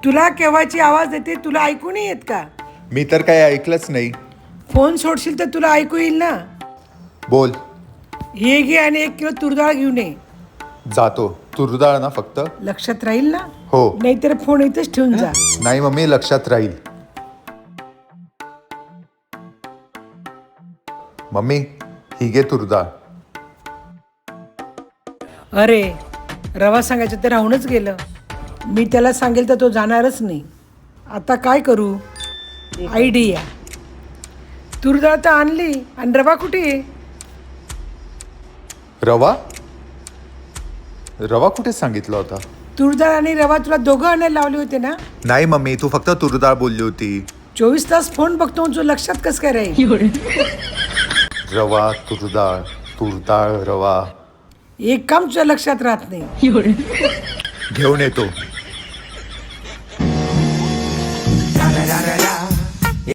तुला केव्हाची आवाज येते, तुला ऐकू नाही येत का? मी तर काही ऐकलंच नाही. फोन सोडशील तर तुला ऐकू येईल ना. बोल. हे घे आणि 1 किलो तुरडाळ घेऊन ये. जातो. तूर डाळ ना फक्त? लक्षात राहील ना? हो. नाहीतर फोन इथेच ठेवून जा. नाही मम्मी, लक्षात राहील. मम्मी, ही घे तूर डाळ. अरे, रवा सांगायचं तर राहूनच गेलं. मी त्याला सांगेल तर तो जाणारच नाही. आता काय करू? आयडिया. तुरडाळ तर आणली आणि रवा कुठे आहे? रवा? रवा कुठे सांगितला होता? तुरडाळ आणि रवा तुला दोघं आणायला लावले होते ना? नाही मम्मी, तू फक्त तूर डाळ बोलली होती. 24 तास फोन बघतो, जो लक्षात कसं काय राहील? रवा, तूर डाळ, रवा. एक काम तुझ्या लक्षात राहत नाही. घेऊन येतो.